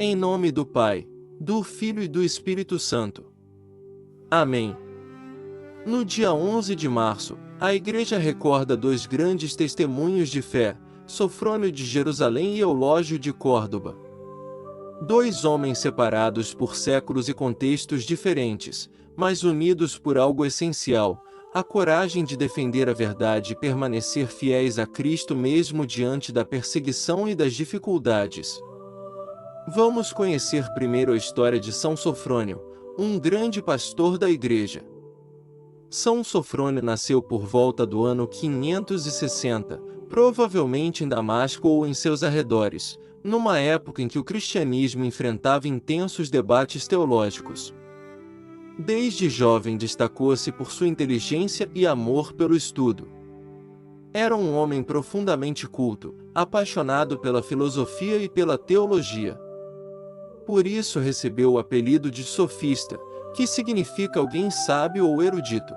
Em nome do Pai, do Filho e do Espírito Santo. Amém. No dia 11 de março, a Igreja recorda dois grandes testemunhos de fé, Sofrônio de Jerusalém e Eulógio de Córdoba. Dois homens separados por séculos e contextos diferentes, mas unidos por algo essencial, a coragem de defender a verdade e permanecer fiéis a Cristo mesmo diante da perseguição e das dificuldades. Vamos conhecer primeiro a história de São Sofrônio, um grande pastor da Igreja. São Sofrônio nasceu por volta do ano 560, provavelmente em Damasco ou em seus arredores, numa época em que o cristianismo enfrentava intensos debates teológicos. Desde jovem destacou-se por sua inteligência e amor pelo estudo. Era um homem profundamente culto, apaixonado pela filosofia e pela teologia. Por isso recebeu o apelido de sofista, que significa alguém sábio ou erudito.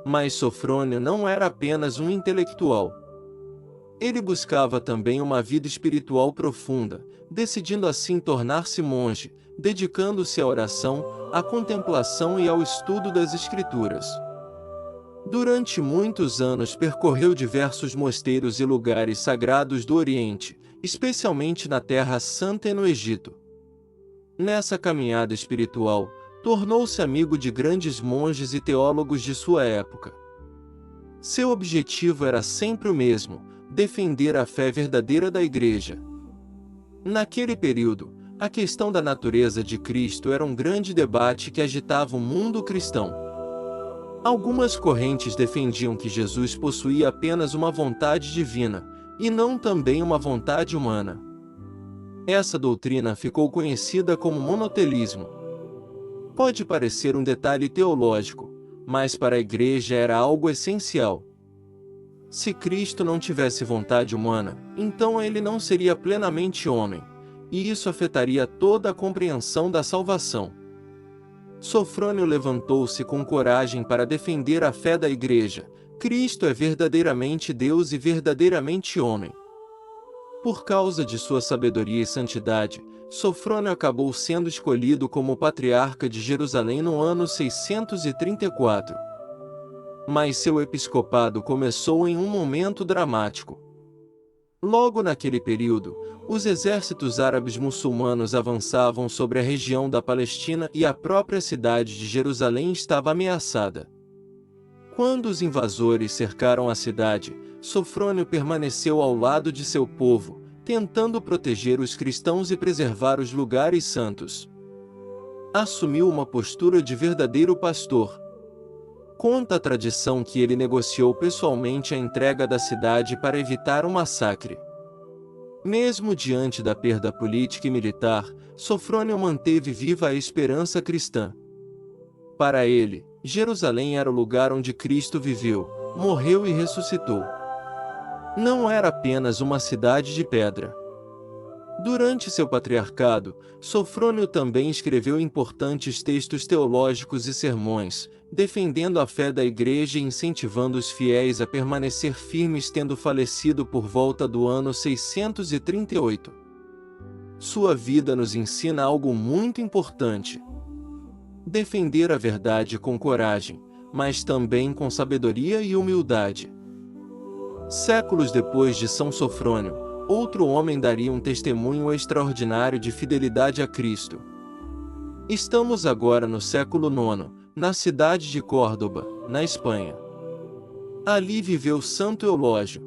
Mas Sofrônio não era apenas um intelectual. Ele buscava também uma vida espiritual profunda, decidindo assim tornar-se monge, dedicando-se à oração, à contemplação e ao estudo das Escrituras. Durante muitos anos percorreu diversos mosteiros e lugares sagrados do Oriente, especialmente na Terra Santa e no Egito. Nessa caminhada espiritual, tornou-se amigo de grandes monges e teólogos de sua época. Seu objetivo era sempre o mesmo: defender a fé verdadeira da Igreja. Naquele período, a questão da natureza de Cristo era um grande debate que agitava o mundo cristão. Algumas correntes defendiam que Jesus possuía apenas uma vontade divina, e não também uma vontade humana. Essa doutrina ficou conhecida como monoteísmo. Pode parecer um detalhe teológico, mas para a Igreja era algo essencial. Se Cristo não tivesse vontade humana, então ele não seria plenamente homem, e isso afetaria toda a compreensão da salvação. Sofrônio levantou-se com coragem para defender a fé da Igreja: Cristo é verdadeiramente Deus e verdadeiramente homem. Por causa de sua sabedoria e santidade, Sofrônio acabou sendo escolhido como patriarca de Jerusalém no ano 634. Mas seu episcopado começou em um momento dramático. Logo naquele período, os exércitos árabes muçulmanos avançavam sobre a região da Palestina e a própria cidade de Jerusalém estava ameaçada. Quando os invasores cercaram a cidade, Sofrônio permaneceu ao lado de seu povo, tentando proteger os cristãos e preservar os lugares santos. Assumiu uma postura de verdadeiro pastor. Conta a tradição que ele negociou pessoalmente a entrega da cidade para evitar um massacre. Mesmo diante da perda política e militar, Sofrônio manteve viva a esperança cristã. Para ele, Jerusalém era o lugar onde Cristo viveu, morreu e ressuscitou. Não era apenas uma cidade de pedra. Durante seu patriarcado, Sofrônio também escreveu importantes textos teológicos e sermões, defendendo a fé da Igreja e incentivando os fiéis a permanecer firmes, tendo falecido por volta do ano 638. Sua vida nos ensina algo muito importante: defender a verdade com coragem, mas também com sabedoria e humildade. Séculos depois de São Sofrônio, outro homem daria um testemunho extraordinário de fidelidade a Cristo. Estamos agora no século IX, na cidade de Córdoba, na Espanha. Ali viveu Santo Eulógio.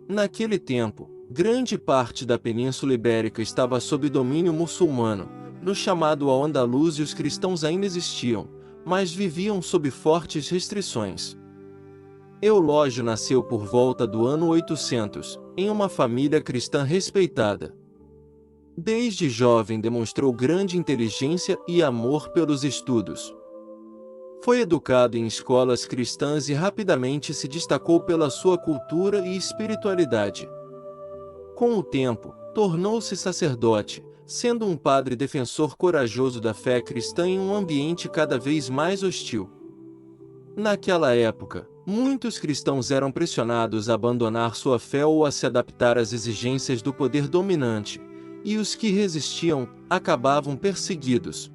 Naquele tempo, grande parte da Península Ibérica estava sob domínio muçulmano. No chamado Al-Andalus, os cristãos ainda existiam, mas viviam sob fortes restrições. Eulógio nasceu por volta do ano 800, em uma família cristã respeitada. Desde jovem demonstrou grande inteligência e amor pelos estudos. Foi educado em escolas cristãs e rapidamente se destacou pela sua cultura e espiritualidade. Com o tempo, tornou-se sacerdote, sendo um padre defensor corajoso da fé cristã em um ambiente cada vez mais hostil. Naquela época, muitos cristãos eram pressionados a abandonar sua fé ou a se adaptar às exigências do poder dominante, e os que resistiam acabavam perseguidos.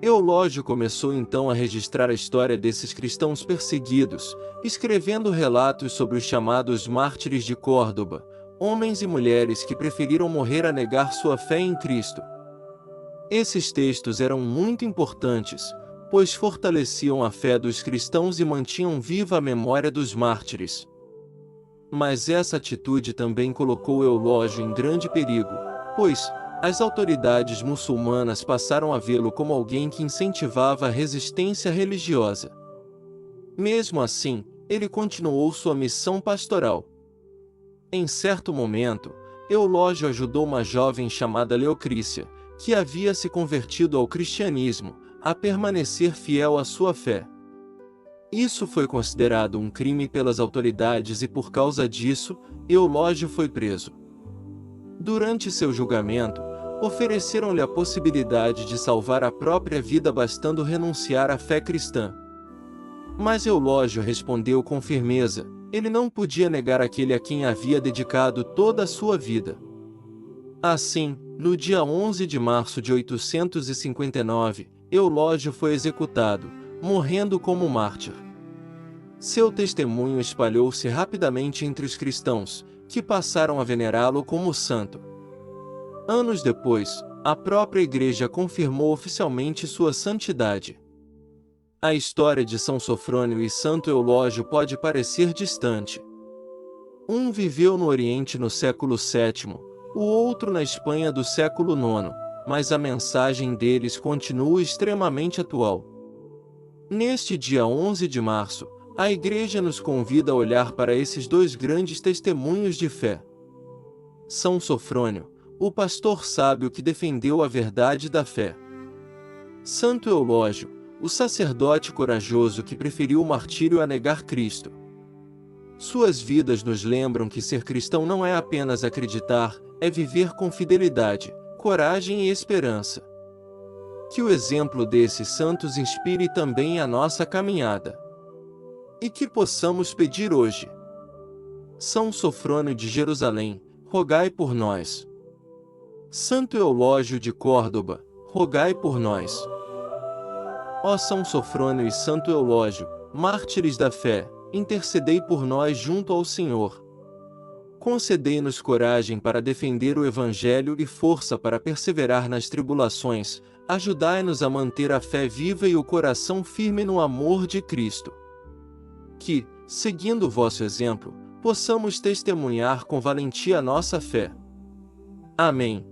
Eulógio começou então a registrar a história desses cristãos perseguidos, escrevendo relatos sobre os chamados mártires de Córdoba, homens e mulheres que preferiram morrer a negar sua fé em Cristo. Esses textos eram muito importantes, pois fortaleciam a fé dos cristãos e mantinham viva a memória dos mártires. Mas essa atitude também colocou Eulógio em grande perigo, pois as autoridades muçulmanas passaram a vê-lo como alguém que incentivava a resistência religiosa. Mesmo assim, ele continuou sua missão pastoral. Em certo momento, Eulógio ajudou uma jovem chamada Leocrícia, que havia se convertido ao cristianismo, a permanecer fiel à sua fé. Isso foi considerado um crime pelas autoridades e por causa disso, Eulógio foi preso. Durante seu julgamento, ofereceram-lhe a possibilidade de salvar a própria vida bastando renunciar à fé cristã. Mas Eulógio respondeu com firmeza: ele não podia negar aquele a quem havia dedicado toda a sua vida. Assim, no dia 11 de março de 859, Eulógio foi executado, morrendo como mártir. Seu testemunho espalhou-se rapidamente entre os cristãos, que passaram a venerá-lo como santo. Anos depois, a própria Igreja confirmou oficialmente sua santidade. A história de São Sofrônio e Santo Eulógio pode parecer distante. Um viveu no Oriente no século VII, o outro na Espanha do século IX, mas a mensagem deles continua extremamente atual. Neste dia 11 de março, a Igreja nos convida a olhar para esses dois grandes testemunhos de fé. São Sofrônio, o pastor sábio que defendeu a verdade da fé. Santo Eulógio, o sacerdote corajoso que preferiu o martírio a negar Cristo. Suas vidas nos lembram que ser cristão não é apenas acreditar, é viver com fidelidade, coragem e esperança. Que o exemplo desses santos inspire também a nossa caminhada. E que possamos pedir hoje: São Sofrônio de Jerusalém, rogai por nós. Santo Eulógio de Córdoba, rogai por nós. Ó São Sofrônio e Santo Eulógio, mártires da fé, intercedei por nós junto ao Senhor. Concedei-nos coragem para defender o Evangelho e força para perseverar nas tribulações, ajudai-nos a manter a fé viva e o coração firme no amor de Cristo. Que, seguindo o vosso exemplo, possamos testemunhar com valentia a nossa fé. Amém.